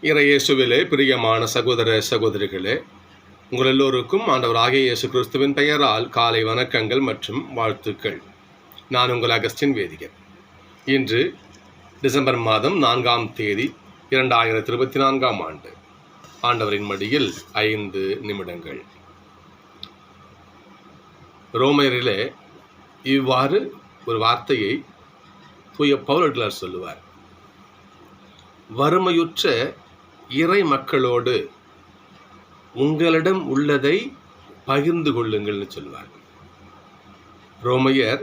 இறையேசுவிலே பிரியமான சகோதர சகோதரிகளே, உங்கள் எல்லோருக்கும் ஆண்டவராகிய இயேசு கிறிஸ்துவின் பெயரால் காலை வணக்கங்கள் மற்றும் வாழ்த்துக்கள். நான் உங்கள் அகஸ்டின் வேதிகர். இன்று டிசம்பர் மாதம் 4ஆம் தேதி 2024ஆம் ஆண்டு. ஆண்டவரின் மடியில் 5 நிமிடங்கள். ரோமரிலே இவ்வாறு ஒரு வார்த்தையை தூய பவுலடிகளார் சொல்லுவார். வறுமையுற்ற இறை மக்களோடு உங்களிடம் உள்ளதை பகிர்ந்து கொள்ளுங்கள்னு சொல்வார். ரோமையர்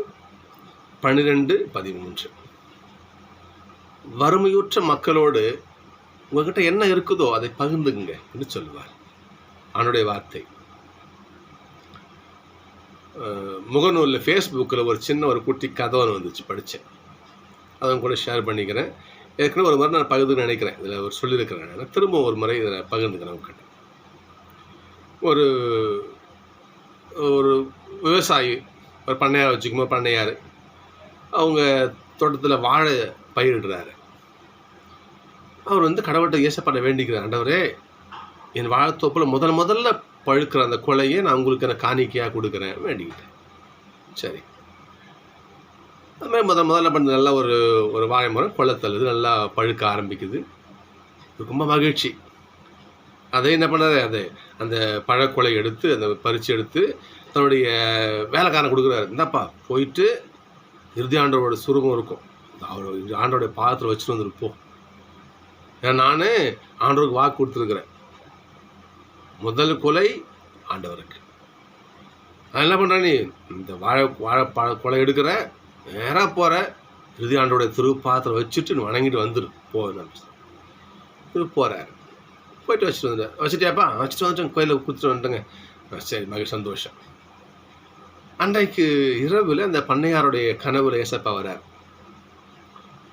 12:13. வறுமையுற்ற மக்களோடு உங்ககிட்ட என்ன இருக்குதோ அதை பகிர்ந்துங்க என்று சொல்லுவார். அவனுடைய வார்த்தை. முகநூலில் ஃபேஸ்புக்கில் ஒரு குட்டி கதை வந்துச்சு, படித்தேன். அதை கூட ஷேர் பண்ணிக்கிறேன். ஏற்கனவே ஒரு முறை நான் பகிர்ந்து நினைக்கிறேன், இதில் ஒரு சொல்லியிருக்கிறேன். நான் திரும்ப ஒரு முறை இதில் பகிர்ந்துக்கிறேன் உங்ககிட்ட. ஒரு ஒரு விவசாயி, ஒரு பண்ணையார் வச்சுக்கும்போது பண்ணையார் அவங்க தோட்டத்தில் வாழை பயிரிடுறாரு. அவர் கடவுள்கிட்ட ஏசப்பாட வேண்டிக்கிறார், ஆண்டவரே என் வாழைத்தோப்பில் முதல்ல பழுக்கிற அந்த கொலையை நான் உங்களுக்கு எனக்கு காணிக்கையாக கொடுக்குறேன் வேண்டிக்கிட்டேன். சரி, அது மாதிரி முதல்ல பண்ண நல்லா ஒரு வாழை மரம் கொலை தள்ளுது, நல்லா பழுக்க ஆரம்பிக்குது. ரொம்ப மகிழ்ச்சி. அதை என்ன பண்ணாரு, அந்த பழக்கொலை எடுத்து அந்த பறித்து எடுத்து தன்னுடைய வேலைக்காரன் கொடுக்குறாரு. இந்தாப்பா போயிட்டு இறுதி ஆண்டவரோட சுரூபம் இருக்கும், அவர் ஆண்டோடைய பாதத்தில் வச்சுட்டு வந்துருப்போம். ஏன்னா நான் ஆண்டவருக்கு வாக்கு கொடுத்துருக்குறேன், முதல் கொலை ஆண்டவருக்கு. அது என்ன பண்ணுற, நீ இந்த வாழை கொலை எடுக்கிற, நேராக போகிற, இறுதி ஆண்டோடைய திருப்பாத்திரம் வச்சுட்டு வணங்கிட்டு வந்துடு போகிறார். போயிட்டு வச்சுட்டு வந்துட்டேன். வச்சுட்டியாப்பா? வச்சுட்டு வந்துட்டேன், கோயிலில் கொடுத்துட்டு வந்துட்டேங்க. சரி, மகிழ், சந்தோஷம். அன்றைக்கு இரவில் அந்த பண்ணையாருடைய கனவுல ஏசப்பா வரார்.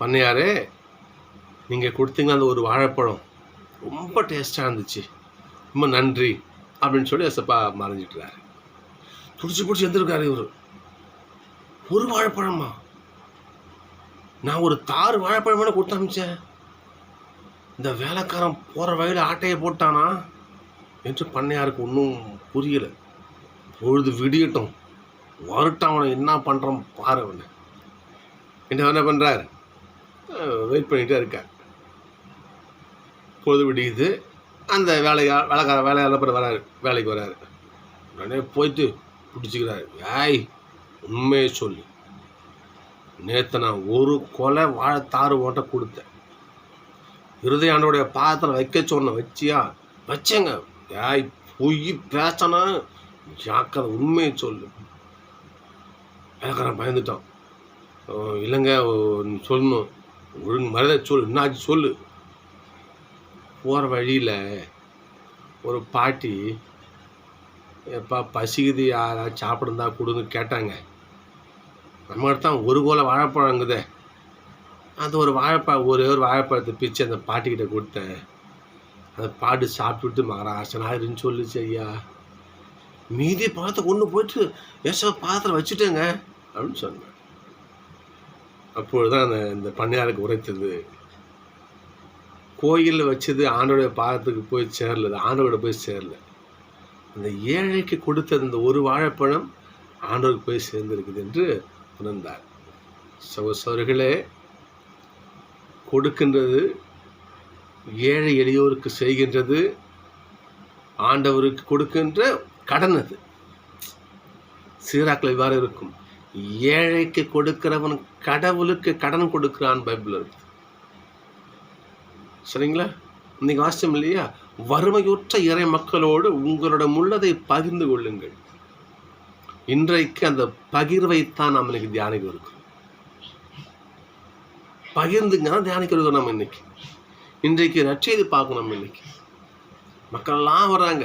பண்ணையாரே, நீங்கள் கொடுத்தீங்க அந்த ஒரு வாழைப்பழம் ரொம்ப டேஸ்டாக இருந்துச்சு, ரொம்ப நன்றி அப்படின்னு சொல்லி ஏசப்பா மறைஞ்சிட்டுறாரு. பிடிச்சி எழுந்திருக்காரு இவர். ஒரு வாழைப்பழமா? நான் ஒரு தாறு வாழைப்பழம் வேணா கொடுத்து அனுப்பிச்சேன், இந்த வேலைக்காரன் போகிற வழியில் ஆட்டையை போட்டானா என்று பண்ணையாருக்கு ஒன்றும் புரியலை. பொழுது விடியட்டும், வரட்டும், அவனை என்ன பண்ணுறான் பாரு அவனை என்று என்ன பண்ணுறார், வெயிட் பண்ணிகிட்டே இருக்கார். பொழுது விடியுது. அந்த வேலையாளர் வராரு, வேலைக்கு வராரு. உடனே போயிட்டு பிடிச்சிக்கிறாரு. ஏய், உண்மையை சொல்லு, நேற்று நான் ஒரு கொலை வாழைத்தாறு ஓட்ட கொடுத்தேன், இறுதி ஆண்டோடைய பாதத்தில் வைக்க சொன்ன, வச்சியா? வச்சேங்க. ஏய், பொய் பேசனா, ஜாக்கிரதை, உண்மையை சொல்லு. வேலைக்காரன் பயந்துட்டான். இல்லைங்க, சொல்லணும், ஒழுங்கு மரியாதை சொல்லு, என்னாச்சு சொல்லு. போகிற வழியில் ஒரு பாட்டி, எப்பா பசிக்குது, யாராவது சாப்பிடுந்தா கொடுங்க கேட்டாங்க. நம்மகிட்ட தான் ஒரு கோலை வாழைப்பழங்குதே, அது ஒரு வாழைப்பழத்தை பிச்சு அந்த பாட்டிக்கிட்ட கொடுத்தேன். அந்த பாட்டு சாப்பிட்டுட்டு மகராசனாருன்னு சொல்லிச்சு. ஐயா, மீதி பழத்தை கொண்டு போயிட்டு ஏச பாத்திரம் வச்சுட்டேங்க அப்படின்னு சொன்னேன். அப்பொழுதுதான் இந்த பண்ணையாருக்கு உரைத்தது, கோயிலில் வச்சது ஆண்டோடைய பாதத்துக்கு போய் சேரல, ஆண்டோட போய் சேரல. அந்த ஏழைக்கு கொடுத்த அந்த ஒரு வாழைப்பழம் ஆண்டவருக்கு போய் சேர்ந்திருக்குது என்று உணர்ந்தார். சகோதரர்களே, கொடுக்கின்றது, ஏழை எளியோருக்கு செய்கின்றது ஆண்டவருக்கு கொடுக்கின்ற கடன். அது சீராக்கள் இவ்வாறு இருக்கும், ஏழைக்கு கொடுக்கிறவன் கடவுளுக்கு கடன் கொடுக்கிறான் பைபிள் இருக்கு. சரிங்களா? இன்னைக்கு வாசியம் இல்லையா, வறுமையுற்ற இறை மக்களோடு உங்களிடம் உள்ளதை பகிர்ந்து கொள்ளுங்கள். இன்றைக்கு அந்த பகிர்வைத்தான் நம்ம இன்னைக்கு தியானிக்க இருக்கோம். பகிர்ந்துங்க தியானிக்க இருக்கோம். நம்ம இன்றைக்கு நற்செய்தி பார்க்கணும். நம்ம இன்னைக்கு மக்கள்லாம் வர்றாங்க,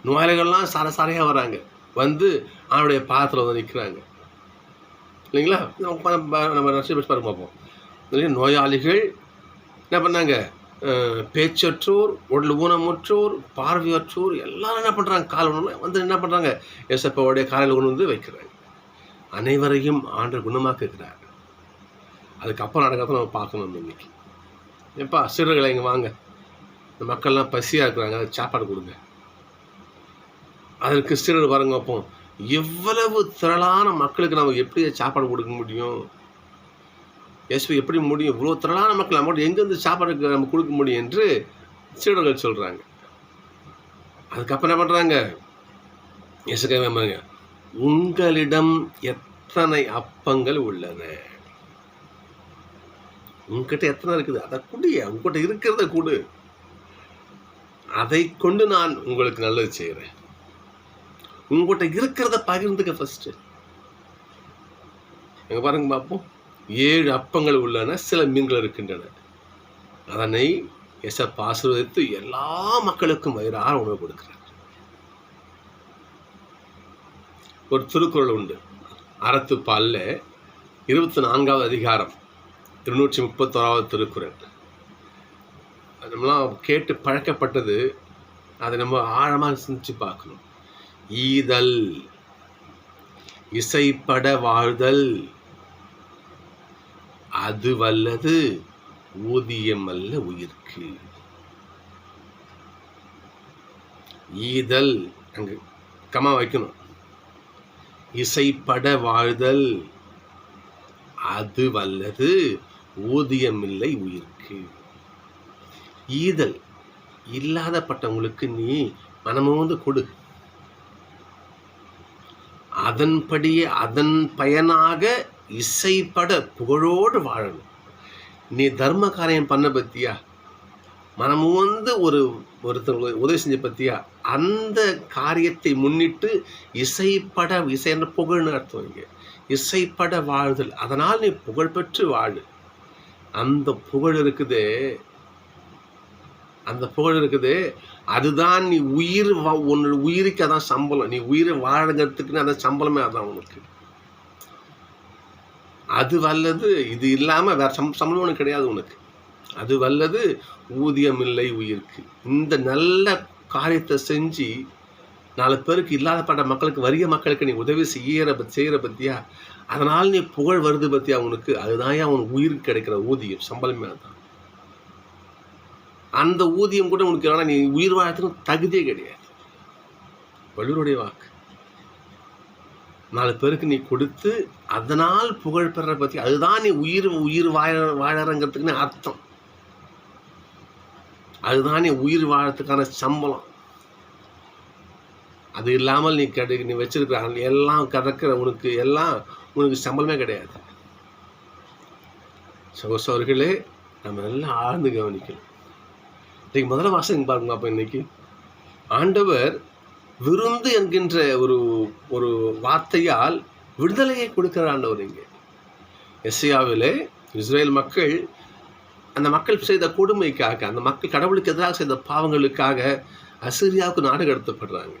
நோயாளிகள்லாம் சாரையாக வராங்க, வந்து அவனுடைய பாதத்தில் வந்து நிற்கிறாங்க இல்லைங்களா? நம்ம நற்செய்தி பார்ப்போம். நோயாளிகள் என்ன பண்ணாங்க, பேச்சற்றோர், உடல் ஊனமுற்றோர், பார்வையற்றோர் எல்லாரும் என்ன பண்ணுறாங்க, கால் வந்து என்ன பண்ணுறாங்க, ஏசப்பாவுடைய காலையில் கொண்டு வந்து வைக்கிறாங்க. அனைவரையும் ஆண்டவர் குணமாக்குகிறார். அதுக்கப்புறம் நடக்கிறத நம்ம பார்க்கணும். இன்னைக்கு எப்பா சிறுகளை இங்கே வாங்க, இந்த மக்கள்லாம் பசியாக இருக்கிறாங்க, சாப்பாடு கொடுங்க. அதில் கிறிஸ்டியர்கள் பாருங்க, அப்போ எவ்வளவு திரளான மக்களுக்கு நம்ம எப்படி சாப்பாடு கொடுக்க முடியும்? இயேசு எப்படி முடியும்? இவ்வளோ திரளான மக்கள் நம்ம எங்கேருந்து சாப்பாடு நம்ம கொடுக்க முடியும் என்று சீடர்கள் சொல்கிறாங்க. அதுக்கப்புறம் என்ன பண்ணுறாங்க? இயேசு கேட்பாங்க, உங்களிடம் எத்தனை அப்பங்கள் உள்ளன? உங்ககிட்ட எத்தனை இருக்குது? அதை குடிய, உங்ககிட்ட இருக்கிறத கொடு, அதை கொண்டு நான் உங்களுக்கு நல்லது செய்கிறேன். உங்ககிட்ட இருக்கிறத பகிர்ந்துக்க ஃபர்ஸ்ட். எங்க பாருங்க பார்ப்போம். 7 அப்பங்கள் உள்ளன, சில மீன்கள் இருக்கின்றன. அதனை இயேசப்பா ஆசீர்வதித்து எல்லா மக்களுக்கும் வயிறார உணவு கொடுக்கிறார். ஒரு திருக்குறள் உண்டு, அறத்துப்பால்ல 24வது அதிகாரம் 231வது திருக்குறள். நம்மளாம் கேட்டு பழக்கப்பட்டது, அதை நம்ம ஆழமாக சிந்திச்சு பார்க்கணும். ஈதல் இசைப்பட வாழ்தல் அது வல்லது, ஊதியம் அல்ல உயிர்க்கு. ஈதல் அங்கு கமா வைக்கணும். இசைப்பட வாழ்தல் அது வல்லது, ஊதியம் இல்லை உயிர்க்கு. ஈதல் இல்லாதப்பட்டவங்களுக்கு நீ மனமோந்து கொடு, அதன்படியே அதன் பயனாக இசைப்பட புகழோடு வாழணும். நீ தர்ம காரியம் பண்ண பத்தியா, மனமோந்து ஒருத்தர் உதவி செஞ்ச பத்தியா, அந்த காரியத்தை முன்னிட்டு இசைப்பட, இசைன்ற புகழ்னு அர்த்தம் இங்கே, இசைப்பட வாழ்தல், அதனால் நீ புகழ் பெற்று வாழு. அந்த புகழ் இருக்குதே, அந்த புகழ் இருக்குது, அதுதான் நீ உன்னோட உயிருக்கு அதான் சம்பளம். நீ உயிரை வாழறதுக்குன்னு அந்த சம்பளமே அதான் உனக்கு. அது வல்லது, இது இல்லாமல் வேற சம்பளம் ஒன்று கிடையாது உனக்கு. அது வல்லது, ஊதியம் இல்லை உயிருக்கு. இந்த நல்ல காரியத்தை செஞ்சு 4 பேருக்கு இல்லாதப்பட்ட மக்களுக்கு, வறிய மக்களுக்கு நீ உதவி செய்கிற பத்தியா, அதனால் நீ புகழ் வருது பத்தியா உனக்கு, அதுதான் உனக்கு உயிருக்கு கிடைக்கிற ஊதியம், சம்பளமே அதுதான். அந்த ஊதியம் கூட உனக்கு இல்லைனா நீ உயிர் வாழறதுக்கு தகுதியே கிடையாது. வள்ளுவருடைய வாக்கு. 4 பேருக்கு நீ கொடுத்து அதனால் புகழ் பெற பற்றி, அதுதான் நீ உயிர் வாழறங்கிறதுக்குன்னு அர்த்தம். அதுதான் நீ உயிர் வாழறதுக்கான சம்பளம். அது இல்லாமல் நீ வச்சிருக்கிற எல்லாம் கிடக்கிற உனக்கு எல்லாம் உனக்கு சம்பளமே கிடையாது. சகோதரர்களே, நம்ம எல்லாம் ஆழ்ந்து கவனிக்கணும். இன்னைக்கு முதல்ல வாசகம் பாருங்க. அப்போ இன்னைக்கு ஆண்டவர் விருந்து என்கின்ற ஒரு வார்த்தையால் விடுதலையை கொடுக்கிற ஆண்டவர். இங்கே எஸ்ஐயாவிலே இஸ்ரேல் மக்கள், அந்த மக்கள் செய்த கொடுமைக்காக, அந்த மக்கள் கடவுளுக்கு எதிராக செய்த பாவங்களுக்காக அசீரியாவுக்கு நாடு கடத்தப்படுறாங்க,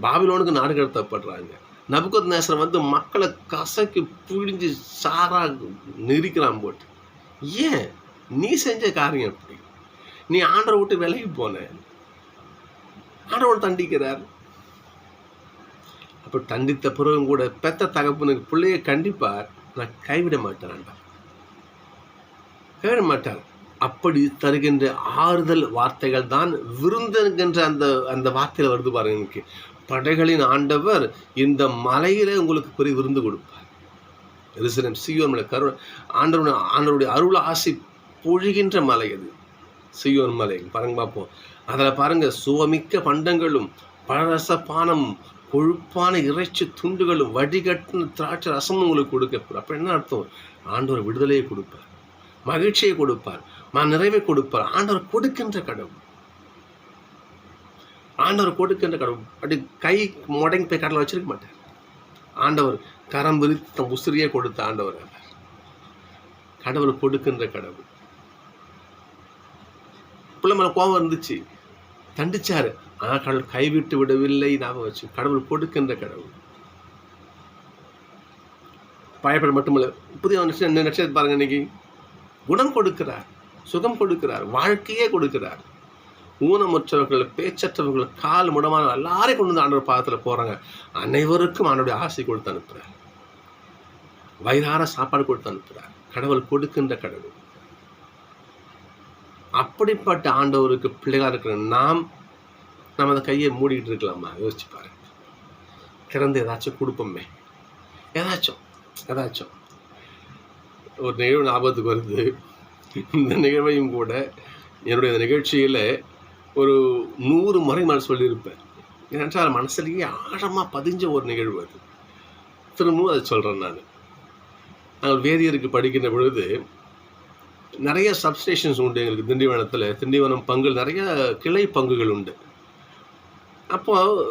பாபிலோனுக்கு நாடு கடத்தப்படுறாங்க. நபுக்கத்நேசர் வந்து மக்களை கசக்கி பிழிஞ்சு சாரா நெரிக்கிறான் போட்டு. ஏன்? நீ செஞ்ச காரியம் எப்படி? நீ ஆண்டரை விட்டு விலகி போன, ஆண்டவர் தண்டிக்கிறார். அப்போ தண்டித்த பிறகும் கூட பெத்த தகப்பனுக்கு பிள்ளைய கண்டிப்பார், நான் கைவிட மாட்டேன், கைவிட மாட்டார். அப்படி தருகின்ற ஆறுதல் வார்த்தைகள் தான் விருந்துகின்ற அந்த வார்த்தையில் வருது பாருங்க. இன்னைக்கு படைகளின் ஆண்டவர் இந்த மலையில உங்களுக்கு பெரிய விருந்து கொடுப்பார். எருசலேம் சீயோன் மலை, ஆண்டவருடைய அருள் ஆசி பொழிகின்ற மலை அது சீயோன் மலை. பாருங்க பார்ப்போம். அதில் பாருங்க, சுவமிக்க பண்டங்களும் பழரசப்பானம் கொழுப்பான இறைச்சி துண்டுகளும் வடிகட்டின திராட்சை ரசமும் உங்களுக்கு கொடுக்க. அப்போ என்ன அர்த்தம்? ஆண்டவர் விடுதலையை கொடுப்பார், மகிழ்ச்சியை கொடுப்பார், நிறைவை கொடுப்பார். ஆண்டவர் கொடுக்கின்ற கடவுள், ஆண்டவர் கொடுக்கின்ற கடவுள். அப்படி கை முடங்கி போய் கடலை வச்சிருக்க மாட்டார். ஆண்டவர் கரம் விரித்து தன் உசிரியை கொடுத்த ஆண்டவர். கடவுள் கொடுக்கின்ற கடவுள். பிள்ளை மேலே கோபம் இருந்துச்சு, தண்டிச்சாரு, ஆனால் கடவுள் கைவிட்டு விடவில்லை. ஞாபகம் வச்சு, கடவுள் கொடுக்கின்ற கடவுள். பயப்பட மட்டுமல்ல, புதிய நட்சத்திரம் பாருங்க, இன்னைக்கு குணம் கொடுக்கிறார், சுகம் கொடுக்கிறார், வாழ்க்கையே கொடுக்கிறார். ஊனமுற்றவர்கள், பேச்சற்றவர்கள், கால் முடமான எல்லாரையும் கொண்டு வந்து ஆண்டவர் பாதத்தில் போகிறாங்க. அனைவருக்கும் ஆண்டோடைய ஆசை கொடுத்து அனுப்புகிறார், வயிறார சாப்பாடு கொடுத்து அனுப்புகிறார். கடவுள் கொடுக்கின்ற கடவுள். அப்படிப்பட்ட ஆண்டவருக்கு பிள்ளைகளாக இருக்கிற நம்ம அந்த கையை மூடிக்கிட்டு இருக்கலாமா? யோசிச்சு பாருங்க. திறந்து ஏதாச்சும் கொடுப்போமே, ஏதாச்சும் ஒரு நிகழ்வு ஞாபகத்துக்கு வருது. இந்த நிகழ்வையும் கூட என்னுடைய நிகழ்ச்சியில் ஒரு 100 முறை நான் சொல்லியிருப்பேன். ஏனென்றால் மனசுலேயே ஆழமாக பதிஞ்ச ஒரு நிகழ்வு அது. திரும்பவும் அதை சொல்கிறேன். நாங்கள் வேதியருக்கு படிக்கின்ற பொழுது நிறைய சப்ஸ்டேஷன்ஸ் உண்டு எங்களுக்கு. திண்டிவனம் பங்குகள் நிறைய கிளை பங்குகள் உண்டு. அப்போது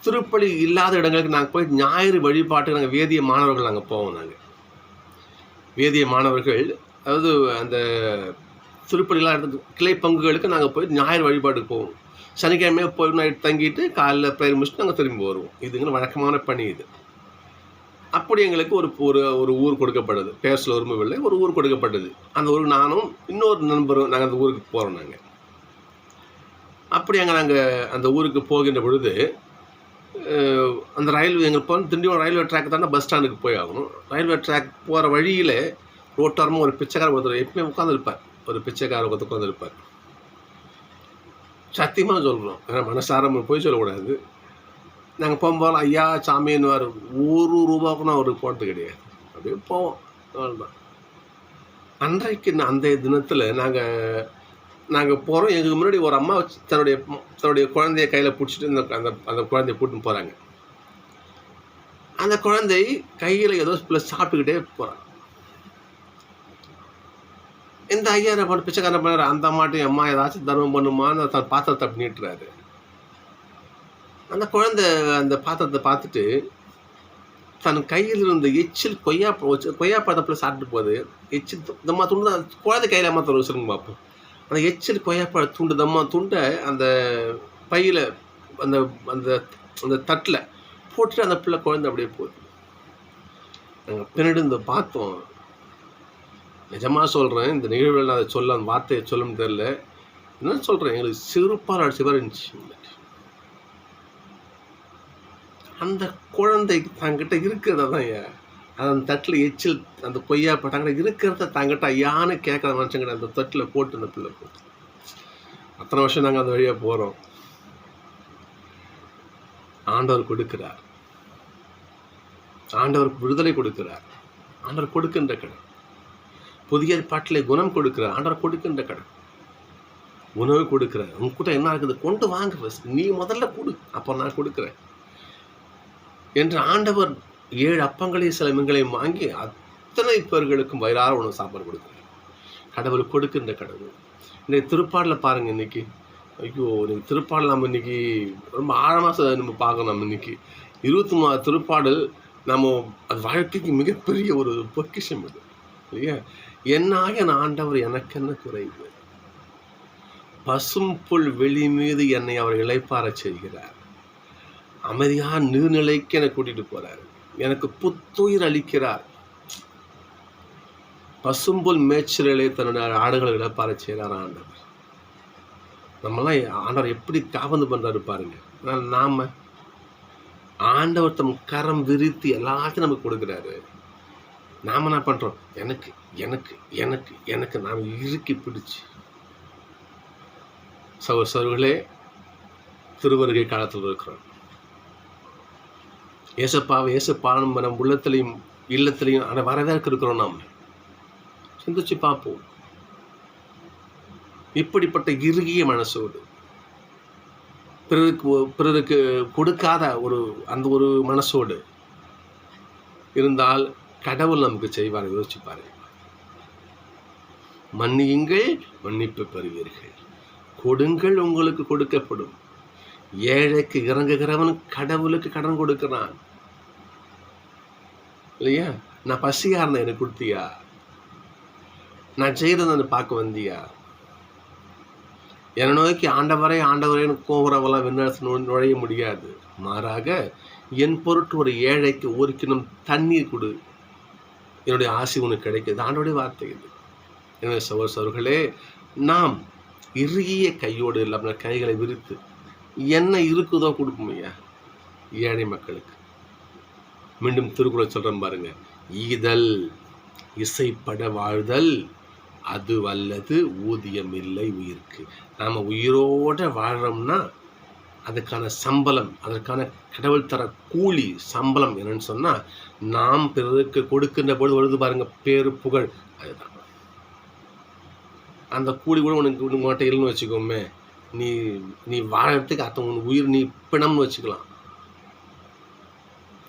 திருப்பலி இல்லாத இடங்களுக்கு நாங்கள் போய் ஞாயிறு வழிபாட்டுக்கு நாங்கள் வேதிய மாணவர்கள் நாங்கள் போவோம். வேதிய மாணவர்கள், அதாவது அந்த திருப்பலிலாம் இடத்துக்கு கிளை பங்குகளுக்கு நாங்கள் போய் ஞாயிறு வழிபாட்டுக்கு போவோம். சனிக்கிழமையே போய் நைட் தங்கிட்டு காலையில் ப்ரேயர் முடிச்சுட்டு நாங்கள் திரும்பி வருவோம். இதுங்க வழக்கமான பணி இது. அப்படி எங்களுக்கு ஒரு ஊர் கொடுக்கப்படுது. பேர் சொல்ல விரும்பவில்லை, ஒரு ஊர் கொடுக்கப்பட்டது. அந்த ஊருக்கு நானும் இன்னொரு நண்பரும் நாங்கள் அந்த ஊருக்கு போகிறோம். அப்படி நாங்கள் அந்த ஊருக்கு போகின்ற பொழுது அந்த ரயில்வே எங்களுக்கு திண்டிவனம் ரயில்வே ட்ராக் தானே பஸ் ஸ்டாண்டுக்கு போய் ஆகணும். ரயில்வே ட்ராக் போகிற வழியில் ரோட்டோரமாக ஒரு பிச்சைக்காரர் ஒருத்தர் எப்பவுமே உட்காந்துருப்பார். ஒரு பிச்சைக்காரர் ஒருத்தர் உட்காந்துருப்பார். சத்தியமாக சொல்கிறோம், ஏன்னா மனசாரம் போய் சொல்லக்கூடாது. நாங்கள் போகும்போது ஐயா சாமின்னுவார். ₹1 அவருக்கு போனது கிடையாது. அப்படியே போவோம், அவ்வளோதான். அன்றைக்கு அந்த தினத்தில் நாங்கள் போகிறோம். எங்களுக்கு முன்னாடி ஒரு அம்மா தன்னுடைய குழந்தைய கையில் பிடிச்சிட்டு அந்த குழந்தைய கூட்டின்னு போகிறாங்க. அந்த குழந்தை கையில் ஏதோ சாப்பிட்டுக்கிட்டே போகிறாங்க. இந்த ஐயா என்ன பண்ண பிச்சைக்காரன் பண்ணார், அந்த அம்மாட்டையும் அம்மா ஏதாச்சும் தர்மம் பண்ணுமான்னு தன் பாத்திரத்தை அப்படி நீட்டுறாரு. அந்த குழந்தை அந்த பாத்திரத்தை பார்த்துட்டு தன் கையில் இருந்த எச்சில் கொய்யா பழத்தில் சாப்பிட்டு போகுது. எச்சில் தம்மா துண்டு குழந்தை கையில் அம்மா தர சொல்லுங்க பார்ப்போம். அந்த எச்சில் கொய்யாப்பழ தம்மா துண்டை அந்த பையில் அந்த அந்த அந்த தட்டில் போட்டுட்டு அந்த பிள்ளை குழந்தை அப்படியே போகுது. நாங்கள் பின்னாடி இந்த பார்த்தோம். நிஜமாக சொல்கிறேன், இந்த நிகழ்வில் நான் அதை அந்த வார்த்தையை சொல்லணும்னு தெரியல. என்ன சொல்கிறேன், எங்களுக்கு சிறுப்பால் அடிச்ச மாதிரி இருந்துச்சு. அந்த குழந்தை தங்கிட்ட இருக்கிறத தான் அந்த தட்டில் எச்சில் அந்த கொய்யா தங்கிட்ட இருக்கிறத தங்கிட்ட ஐயான்னு கேட்குற மனுஷங்கிட்ட அந்த தட்டில் போட்டு அந்த பிள்ளை போட்டு. அத்தனை வருஷம் நாங்கள் அந்த வழியாக போகிறோம். ஆண்டவர் கொடுக்கிறார், ஆண்டவருக்கு விடுதலை கொடுக்கிறார், ஆண்டவர் கொடுக்கின்ற கடன். புதிய பாட்டில் குணம் கொடுக்கிறார், ஆண்டவர் கொடுக்கின்ற கடன். உணவு கொடுக்கிறார். உங்ககிட்ட என்ன இருக்குது கொண்டு வாங்க, நீ முதல்ல கொடு, அப்போ நான் கொடுக்குறேன் என்று ஆண்டவர் 7 அப்பங்களையும் சில மீன்களையும் வாங்கி அத்தனை பேர்களுக்கும் வயிறார உணவு சாப்பாடு கொடுக்குறார். கடவுள் கொடுக்கின்ற கடவுள். இன்றைக்கு திருப்பாடலில் பாருங்கள். இன்னைக்கு ஐயோ, இன்னைக்கு திருப்பாடல் நம்ம இன்னைக்கு ரொம்ப ஆழமாக நம்ம பார்க்கணும். நம்ம இன்னைக்கு 23 திருப்பாடல் அது வாழ்க்கைக்கு மிகப்பெரிய ஒரு பொக்கிஷம் அது இல்லையா? என்னாக ஆண்டவர் எனக்கு என்ன குறைவு, பசும் புல் வெளி மீது என்னை அவர் இளைப்பார செய்கிறார், அமைதியான நீர்நிலைக்கு என்னை கூட்டிட்டு போறாரு, எனக்கு புத்துயிர் அளிக்கிறார், பசும்புல் மேய்ச்சலே தன்னுடைய ஆடுகளை இழப்பார செய்கிறார் ஆண்டவர். நம்மளாம் ஆண்டவர் எப்படி காவந்து பண்றாரு பாருங்க. நாம ஆண்டவர் தம் கரம் விரித்து எல்லாத்தையும் நமக்கு கொடுக்குறாரு. நாம என்ன பண்றோம், எனக்கு எனக்கு எனக்கு எனக்கு நாம் இறுக்கி பிடிச்சு. சகோதரர்களே, திருவருகை காலத்தில் இருக்கிறோம். ஏசப்பாவும் நம் உள்ளத்திலையும் இல்லத்திலையும் அதை வரவேற்க இருக்கிறோம். நாம் சிந்திச்சு பார்ப்போம். இப்படிப்பட்ட இறுகிய மனசோடு பிறருக்கு கொடுக்காத அந்த ஒரு மனசோடு இருந்தால் கடவுள் நமக்கு செய்வார். யோசிச்சு பாருங்க. மன்னியுங்கள், மன்னிப்பு பெறுவீர்கள். கொடுங்கள், உங்களுக்கு கொடுக்கப்படும். ஏழைக்கு இறங்குகிறவன் கடவுளுக்கு கடன் கொடுக்கிறான் இல்லையா? நான் பசியா இருந்தேன், எனக்கு கொடுத்தியா? நான் செய்யறத பார்க்க வந்தியா? என்னை நோக்கி ஆண்டவரேன்னு கோபுரவெல்லாம் விண்ணரசு நுழைய முடியாது. மாறாக என் பொருட்டு ஒரு ஏழைக்கு ஒரு கிணம் தண்ணீர் கொடு, என்னுடைய ஆசி உனக்கு கிடைக்குது. ஆண்டோடைய வார்த்தை இது. எனவே சகோதரர்களே, நாம் இறுகிய கையோடு இல்லாமல் கைகளை விரித்து என்ன இருக்குதோ கொடுப்போம் ஐயா ஏழை மக்களுக்கு. மீண்டும் திருக்குறள் சொல்றேன் பாருங்க. ஈதல் இசைப்பட வாழ்தல் அது வல்லது ஊதியம் இல்லை உயிருக்கு. நாம் உயிரோடு வாழ்கிறோம்னா அதுக்கான சம்பளம், அதற்கான கடவுள் தர கூலி சம்பளம் என்னன்னு சொன்னால், நாம் பிறருக்கு கொடுக்கின்ற பொழுது வருது பாருங்க பேரு புகழ், அதுதான். அந்த கூலி கூட உனக்கு உங்கள்கிட்ட இல்லைன்னு வச்சுக்கோமே, நீ நீ வாழறதுக்கு உன் உயிர் நீ பிணம்னு வச்சுக்கலாம்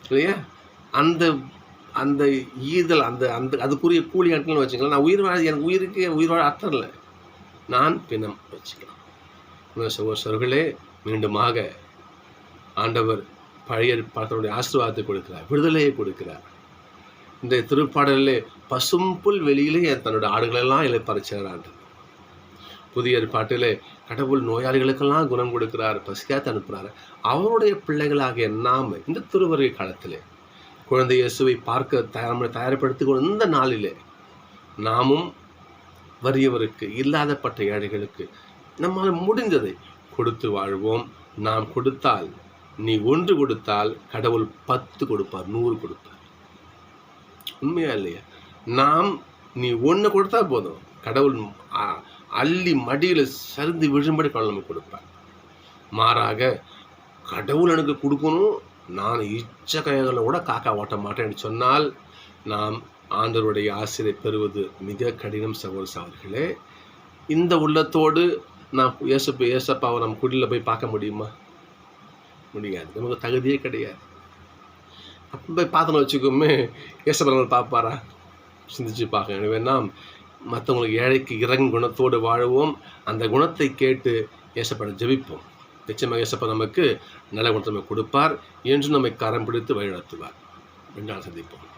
இல்லையா? அந்த அந்த ஈதல் அந்த அந்த அதுக்குரிய கூலி அட்டல்னு வச்சுக்கலாம். நான் உயிர் வாழ, எனக்கு உயிருக்கு உயிர் வாழ அர்த்தம் இல்லை, நான் பிணம் வச்சுக்கலாம். சகோதரர்களே, மீண்டுமாக ஆண்டவர் பழைய ஏற்பாட்டினுடைய ஆசீர்வாதத்தை கொடுக்கிறார், விடுதலையை கொடுக்கிறார். இந்த திருப்பாடலிலே பசும்புல் வெளியிலே தன்னுடைய ஆடுகளெல்லாம் இலைப்பறிச்சார். புதிய ஏற்பாட்டிலே கடவுள் நோயாளிகளுக்கெல்லாம் குணம் கொடுக்கிறார், பசிக்காத்து அனுப்புகிறார். அவருடைய பிள்ளைகளாகிய நாம் இந்த திருவருகை காலத்திலே குழந்தை இயேசுவை பார்க்க தயார்படுத்திக் கொண்ட இந்த நாளிலே நாமும் வறியவருக்கு, இல்லாதப்பட்ட ஏழைகளுக்கு நம்மால் முடிந்ததை கொடுத்து வாழ்வோம். நாம் கொடுத்தால், நீ 1 கொடுத்தால் கடவுள் 10 கொடுப்பார், 100 கொடுப்பார். உண்மையா இல்லையா? நீ 1 கொடுத்தா போதும், கடவுள் அள்ளி மடியில் சரிந்து விழும்படி கடவுள் நமக்கு கொடுப்பார். மாறாக கடவுள் எனக்கு கொடுக்கணும், நான் இச்ச கைகளை கூட காக்கா ஓட்ட மாட்டேன்னு சொன்னால் நாம் ஆண்டவருடைய ஆசிரியை பெறுவது மிக கடினம். சகோதரர்களே, இந்த உள்ளத்தோடு நான் ஏசப்பாவை நம்ம குடியில் போய் பார்க்க முடியுமா? முடியாது, நமக்கு தகுதியே கிடையாது. அப்போ போய் பார்த்தோம்னு வச்சுக்கோமே, ஏசப்பா நம்ம பார்ப்பாரா? சிந்திச்சு பார்க்க. எனவே நாம் மற்றவங்களுக்கு ஏழைக்கு இறங்கும் குணத்தோடு வாழுவோம். அந்த குணத்தை கேட்டு ஏசப்பாட ஜெபிப்போம். நிச்சயமாக ஏசப்பா நமக்கு நல்ல குணத்தை கொடுப்பார், என்று நம்மை கரம் பிடித்து வழிநடத்துவார். 2 நாள் சந்திப்போம்.